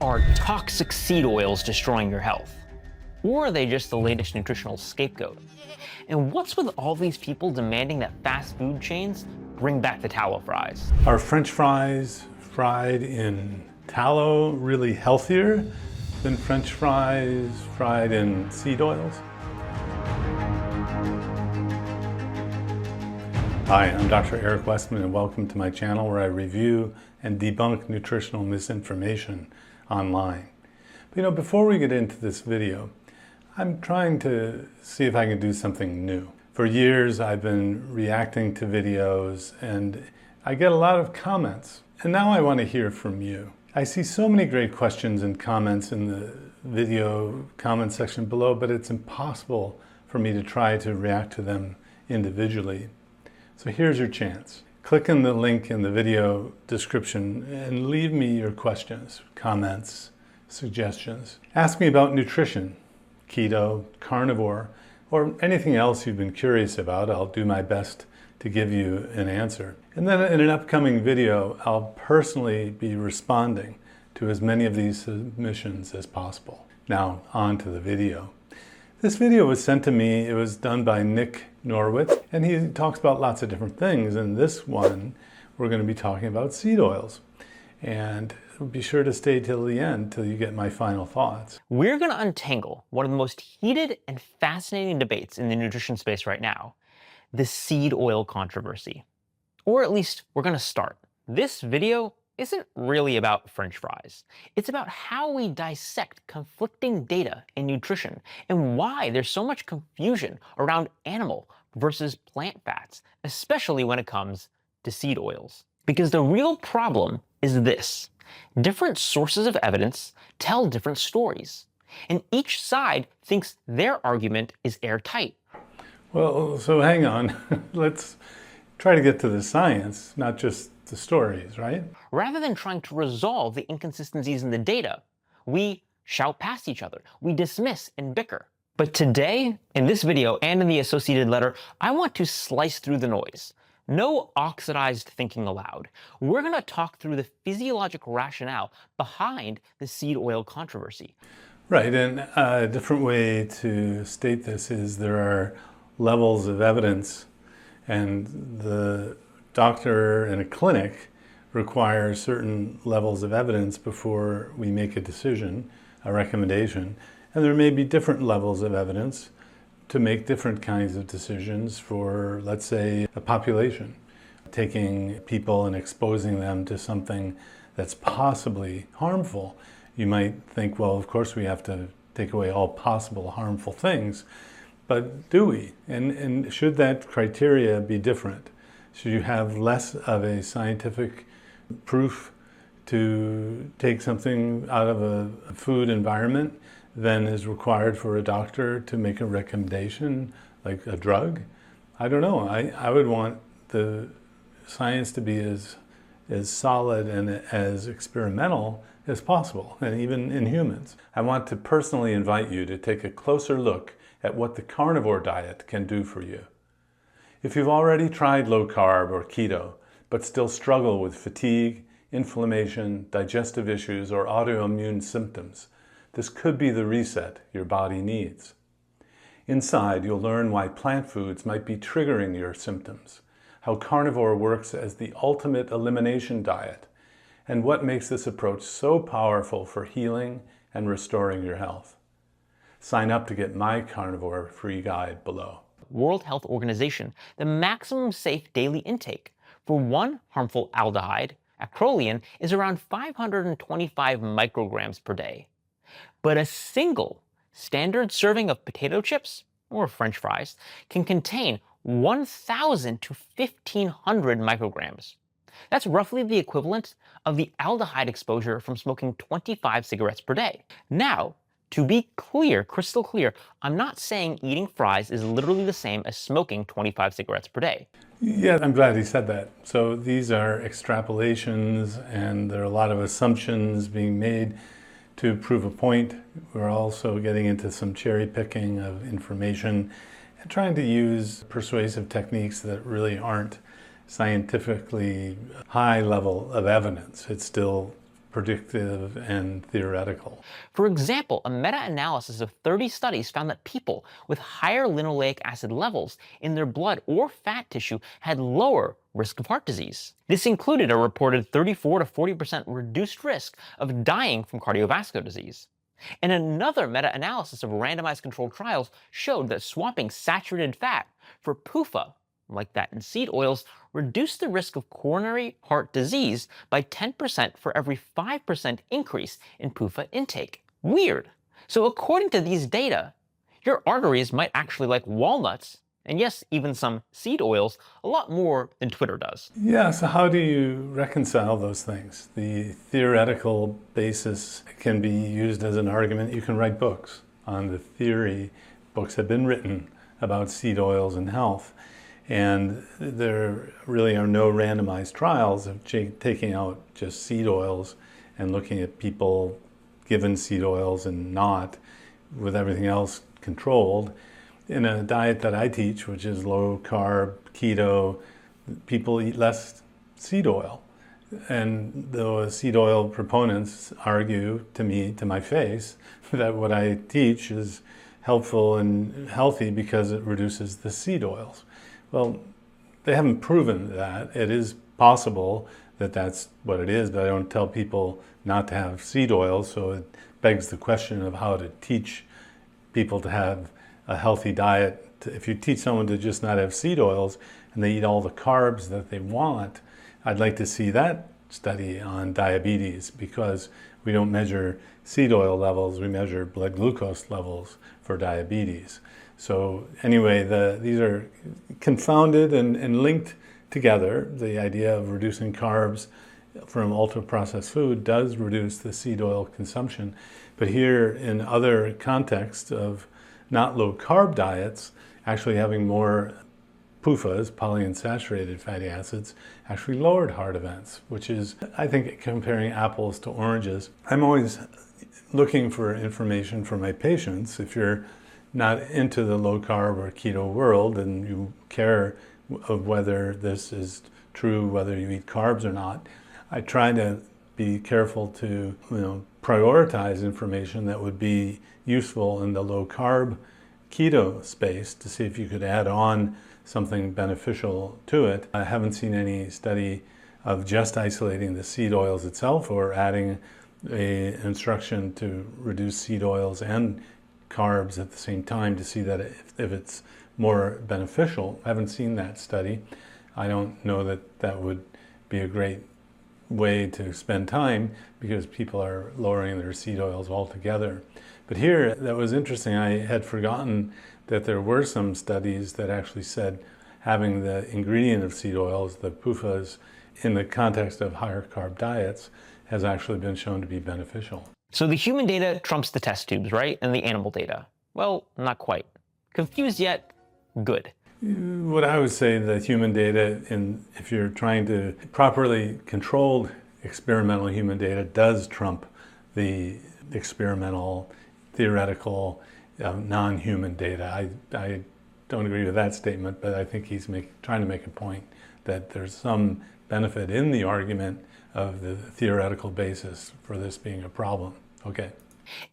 Are toxic seed oils destroying your health? Or are they just the latest nutritional scapegoat? And what's with all these people demanding that fast food chains bring back the tallow fries? Are French fries fried in tallow really healthier than French fries fried in seed oils? Hi, I'm Dr. Eric Westman, and welcome to my channel where I review and debunk nutritional misinformation online. But before we get into this video, I'm trying to see if I can do something new. For years, I've been reacting to videos and I get a lot of comments. And now I want to hear from you. I see so many great questions and comments in the video comment section below, but it's impossible for me to try to react to them individually. So here's your chance. Click on the link in the video description and leave me your questions, comments, suggestions. Ask me about nutrition, keto, carnivore, or anything else you've been curious about. I'll do my best to give you an answer. And then in an upcoming video, I'll personally be responding to as many of these submissions as possible. Now, on to the video. This video was sent to me, it was done by Norwitz, and he talks about lots of different things. In this one, we're going to be talking about seed oils. And be sure to stay till the end, till you get my final thoughts. We're going to untangle one of the most heated and fascinating debates in the nutrition space right now, the seed oil controversy. Or at least we're going to start. This video isn't really about French fries. It's about how we dissect conflicting data in nutrition and why there's so much confusion around animal versus plant fats, especially when it comes to seed oils. Because the real problem is this: different sources of evidence tell different stories, and each side thinks their argument is airtight. Well, so hang on. Let's try to get to the science, not just the stories, right? Rather than trying to resolve the inconsistencies in the data, we shout past each other, we dismiss and bicker. But today, in this video and in the associated letter, I want to slice through the noise. No oxidized thinking allowed. We're going to talk through the physiological rationale behind the seed oil controversy. Right, and a different way to state this is there are levels of evidence, and the doctor in a clinic requires certain levels of evidence before we make a decision, a recommendation. And there may be different levels of evidence to make different kinds of decisions for, let's say, a population. Taking people and exposing them to something that's possibly harmful. You might think, well, of course we have to take away all possible harmful things, but do we? And should that criteria be different? Should you have less of a scientific proof to take something out of a food environment than is required for a doctor to make a recommendation, like a drug? I don't know. I would want the science to be as solid and as experimental as possible, and even in humans. I want to personally invite you to take a closer look at what the carnivore diet can do for you. If you've already tried low carb or keto, but still struggle with fatigue, inflammation, digestive issues, or autoimmune symptoms, this could be the reset your body needs. Inside, you'll learn why plant foods might be triggering your symptoms, how carnivore works as the ultimate elimination diet, and what makes this approach so powerful for healing and restoring your health. Sign up to get my carnivore free guide below. World Health Organization, the maximum safe daily intake for one harmful aldehyde, acrolein, is around 525 micrograms per day. But a single standard serving of potato chips, or French fries, can contain 1,000 to 1,500 micrograms. That's roughly the equivalent of the aldehyde exposure from smoking 25 cigarettes per day. Now, to be clear, crystal clear, I'm not saying eating fries is literally the same as smoking 25 cigarettes per day. Yeah, I'm glad he said that. So these are extrapolations, and there are a lot of assumptions being made to prove a point. We're also getting into some cherry picking of information and trying to use persuasive techniques that really aren't scientifically high level of evidence. It's still predictive and theoretical. For example, a meta-analysis of 30 studies found that people with higher linoleic acid levels in their blood or fat tissue had lower risk of heart disease. This included a reported 34 to 40% reduced risk of dying from cardiovascular disease. And another meta-analysis of randomized controlled trials showed that swapping saturated fat for PUFA, like that in seed oils, reduced the risk of coronary heart disease by 10% for every 5% increase in PUFA intake. Weird. So according to these data, your arteries might actually like walnuts, and yes, even some seed oils, a lot more than Twitter does. Yeah, so how do you reconcile those things? The theoretical basis can be used as an argument. You can write books on the theory. Books have been written about seed oils and health. And there really are no randomized trials of taking out just seed oils and looking at people given seed oils and not, with everything else controlled. In a diet that I teach, which is low carb, keto, people eat less seed oil. And the seed oil proponents argue to me, to my face, that what I teach is helpful and healthy because it reduces the seed oils. Well, they haven't proven that. It is possible that that's what it is, but I don't tell people not to have seed oils, so it begs the question of how to teach people to have a healthy diet. If you teach someone to just not have seed oils and they eat all the carbs that they want, I'd like to see that study on diabetes, because we don't measure seed oil levels, we measure blood glucose levels for diabetes. So anyway, these are confounded and linked together. The idea of reducing carbs from ultra-processed food does reduce the seed oil consumption. But here, in other contexts of not low-carb diets, actually having more PUFAs, polyunsaturated fatty acids, actually lowered heart events, which is, I think, comparing apples to oranges. I'm always looking for information for my patients. If you're not into the low-carb or keto world and you care of whether this is true, whether you eat carbs or not, I try to be careful to prioritize information that would be useful in the low-carb keto space to see if you could add on something beneficial to it. I haven't seen any study of just isolating the seed oils itself or adding an instruction to reduce seed oils and carbs at the same time to see that if it's more beneficial. I haven't seen that study. I don't know that that would be a great way to spend time because people are lowering their seed oils altogether. But here, that was interesting. I had forgotten that there were some studies that actually said having the ingredient of seed oils, the PUFAs, in the context of higher carb diets has actually been shown to be beneficial. So the human data trumps the test tubes, right? And the animal data. Well, not quite. Confused yet? Good. What I would say, the human data, if you're trying to properly controlled experimental human data, does trump the experimental, theoretical, non-human data. I don't agree with that statement, but I think he's trying to make a point that there's some benefit in the argument of the theoretical basis for this being a problem. Okay.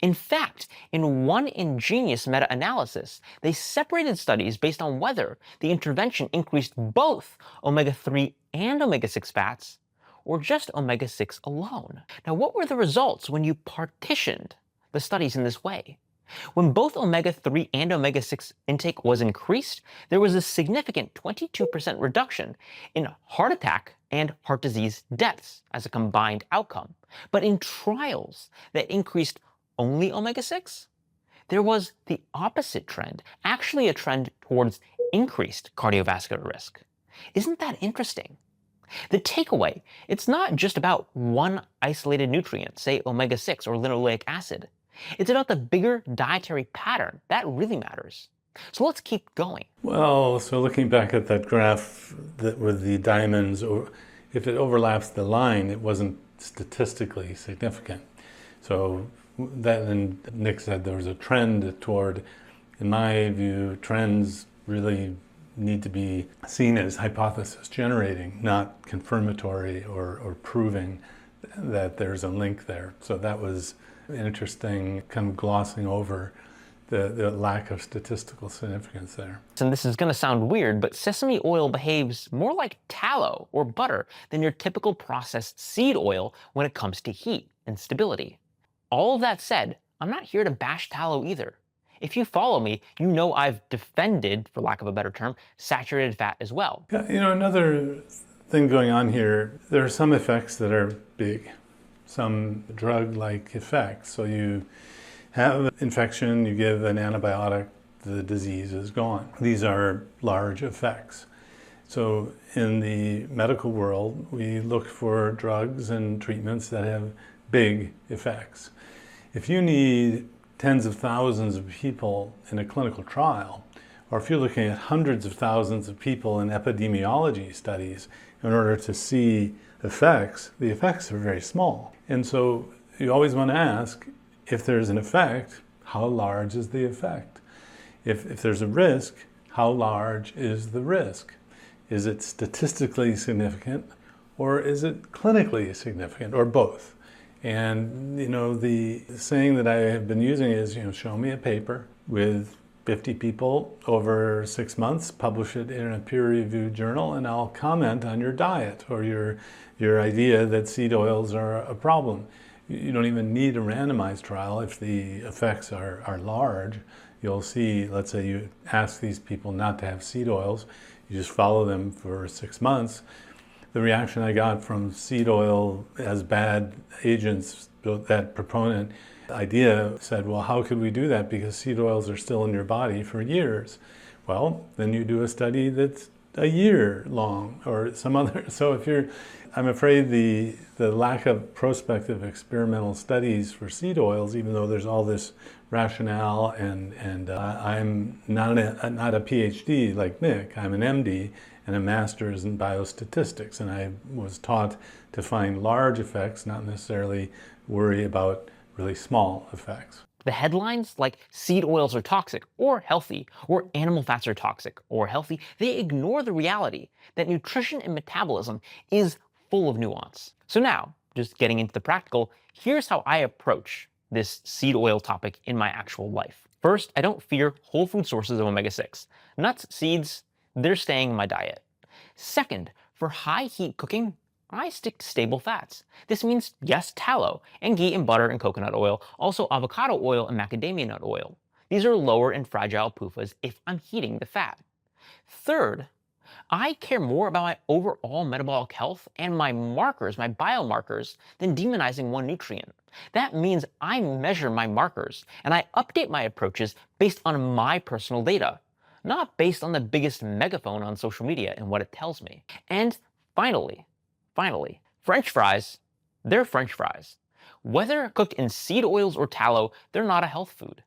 In fact, in one ingenious meta-analysis, they separated studies based on whether the intervention increased both omega-3 and omega-6 fats, or just omega-6 alone. Now, what were the results when you partitioned the studies in this way? When both omega-3 and omega-6 intake was increased, there was a significant 22% reduction in heart attack and heart disease deaths as a combined outcome. But in trials that increased only omega-6, there was the opposite trend, actually a trend towards increased cardiovascular risk. Isn't that interesting? The takeaway, it's not just about one isolated nutrient, say omega-6 or linoleic acid. It's about the bigger dietary pattern. That really matters. So let's keep going. Well, so looking back at that graph with the diamonds, or if it overlaps the line, it wasn't statistically significant. So that, and Nick said there was a trend toward, in my view, trends really need to be seen as hypothesis generating, not confirmatory or proving that there's a link there. So that was interesting, kind of glossing over the lack of statistical significance there. And this is going to sound weird, but sesame oil behaves more like tallow or butter than your typical processed seed oil when it comes to heat and stability. All of that said, I'm not here to bash tallow either. If you follow me, you know I've defended, for lack of a better term, saturated fat as well. Yeah, another thing going on here, there are some effects that are big, some drug-like effects. So you have an infection, you give an antibiotic, the disease is gone. These are large effects. So in the medical world, we look for drugs and treatments that have big effects. If you need tens of thousands of people in a clinical trial, or if you're looking at hundreds of thousands of people in epidemiology studies in order to see effects, the effects are very small. And so you always want to ask, if there's an effect, how large is the effect? If there's a risk, how large is the risk? Is it statistically significant, or is it clinically significant, or both? And the saying that I have been using is, show me a paper with 50 people over 6 months, publish it in a peer-reviewed journal, and I'll comment on your diet or your idea that seed oils are a problem. You don't even need a randomized trial if the effects are large. You'll see, let's say you ask these people not to have seed oils, you just follow them for 6 months. The reaction I got from seed oil as bad agents, that proponent idea said, well, how could we do that? Because seed oils are still in your body for years. Well, then you do a study that's a year long or some other. So I'm afraid the lack of prospective experimental studies for seed oils, even though there's all this rationale, and I'm not a PhD like Nick, I'm an MD and a master's in biostatistics, and I was taught to find large effects, not necessarily worry about really small effects. The headlines like seed oils are toxic or healthy, or animal fats are toxic or healthy, they ignore the reality that nutrition and metabolism is full of nuance. So now, just getting into the practical, here's how I approach this seed oil topic in my actual life. First, I don't fear whole food sources of omega-6. Nuts, seeds, they're staying in my diet. Second, for high heat cooking, I stick to stable fats. This means, yes, tallow, and ghee and butter and coconut oil, also avocado oil and macadamia nut oil. These are lower and fragile PUFAs if I'm heating the fat. Third, I care more about my overall metabolic health and my markers, my biomarkers, than demonizing one nutrient. That means I measure my markers, and I update my approaches based on my personal data, not based on the biggest megaphone on social media and what it tells me. And finally, French fries, they're French fries. Whether cooked in seed oils or tallow, they're not a health food.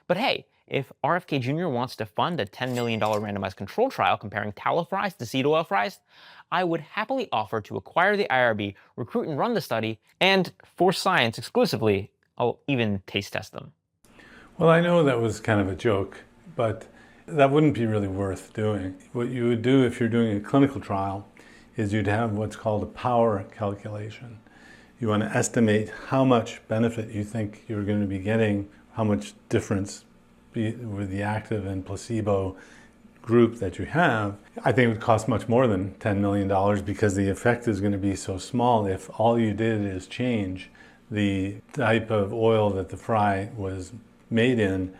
But hey, if RFK Jr. wants to fund a $10 million randomized control trial comparing tallow fries to seed oil fries, I would happily offer to acquire the IRB, recruit and run the study, and for science exclusively, I'll even taste test them. Well, I know that was kind of a joke, but that wouldn't be really worth doing. What you would do if you're doing a clinical trial is you'd have what's called a power calculation. You want to estimate how much benefit you think you're going to be getting, how much difference with the active and placebo group that you have. I think it would cost much more than $10 million because the effect is going to be so small if all you did is change the type of oil that the fry was made in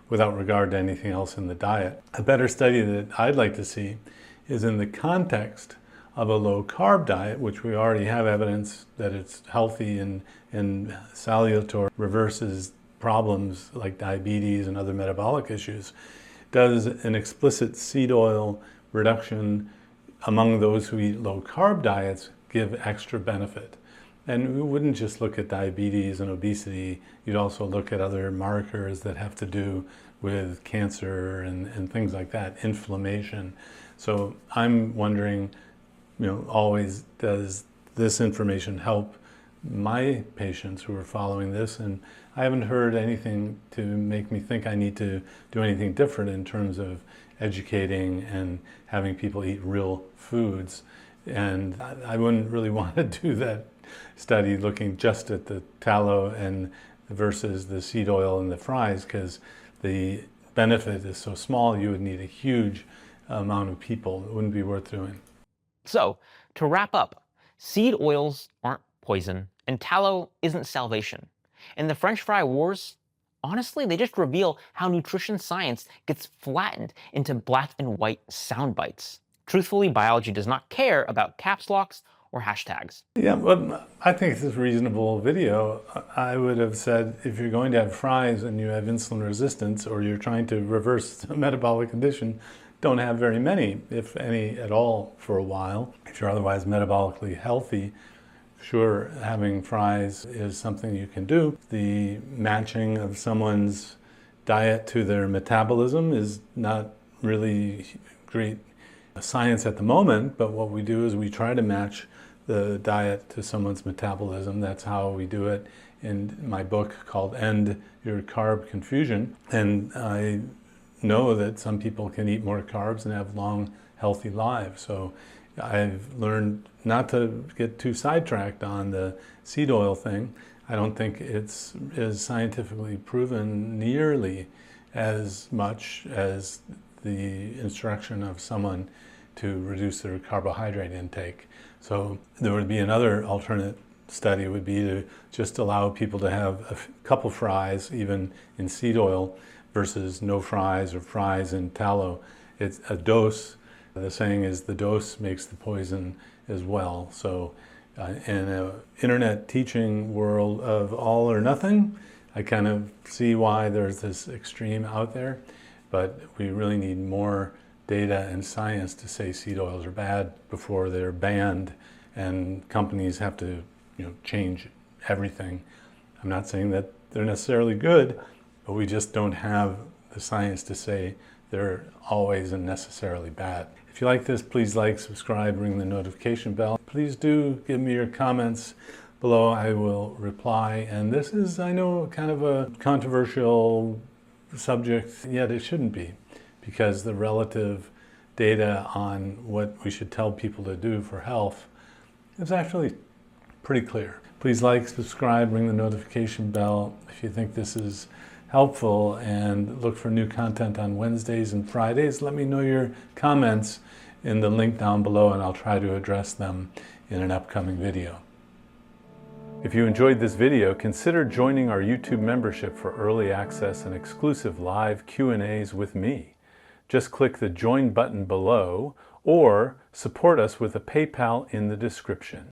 without regard to anything else in the diet. A better study that I'd like to see is in the context of a low-carb diet, which we already have evidence that it's healthy and salutary, reverses problems like diabetes and other metabolic issues. Does an explicit seed oil reduction among those who eat low-carb diets give extra benefit? And we wouldn't just look at diabetes and obesity, you'd also look at other markers that have to do with cancer and things like that, inflammation. So I'm wondering, always, does this information help my patients who are following this? And I haven't heard anything to make me think I need to do anything different in terms of educating and having people eat real foods. And I wouldn't really want to do that study looking just at the tallow and versus the seed oil and the fries, because the benefit is so small you would need a huge amount of people. It wouldn't be worth doing. So, to wrap up, seed oils aren't poison, and tallow isn't salvation. And the French fry wars, honestly, they just reveal how nutrition science gets flattened into black and white sound bites. Truthfully, biology does not care about caps locks or hashtags. Yeah, well, I think this is a reasonable video. I would have said if you're going to have fries and you have insulin resistance or you're trying to reverse a metabolic condition, don't have very many, if any at all, for a while. If you're otherwise metabolically healthy, sure, having fries is something you can do. The matching of someone's diet to their metabolism is not really great science at the moment, but what we do is we try to match the diet to someone's metabolism. That's how we do it in my book called End Your Carb Confusion. And I know that some people can eat more carbs and have long, healthy lives. So I've learned not to get too sidetracked on the seed oil thing. I don't think it's is scientifically proven nearly as much as the instruction of someone to reduce their carbohydrate intake. So there would be another alternate study would be to just allow people to have a couple fries, even in seed oil, versus no fries or fries in tallow. It's a dose. The saying is the dose makes the poison as well. So in an internet teaching world of all or nothing, I kind of see why there's this extreme out there, but we really need more data and science to say seed oils are bad before they're banned and companies have to, change everything. I'm not saying that they're necessarily good, but we just don't have the science to say they're always and necessarily bad. If you like this, please like, subscribe, ring the notification bell. Please do give me your comments below. I will reply. And this is, I know, kind of a controversial subject, yet it shouldn't be, because the relative data on what we should tell people to do for health is actually pretty clear. Please like, subscribe, ring the notification bell if you think this is helpful, and look for new content on Wednesdays and Fridays. Let me know your comments in the link down below and I'll try to address them in an upcoming video. If you enjoyed this video, consider joining our YouTube membership for early access and exclusive live Q&As with me. Just click the join button below or support us with a PayPal in the description.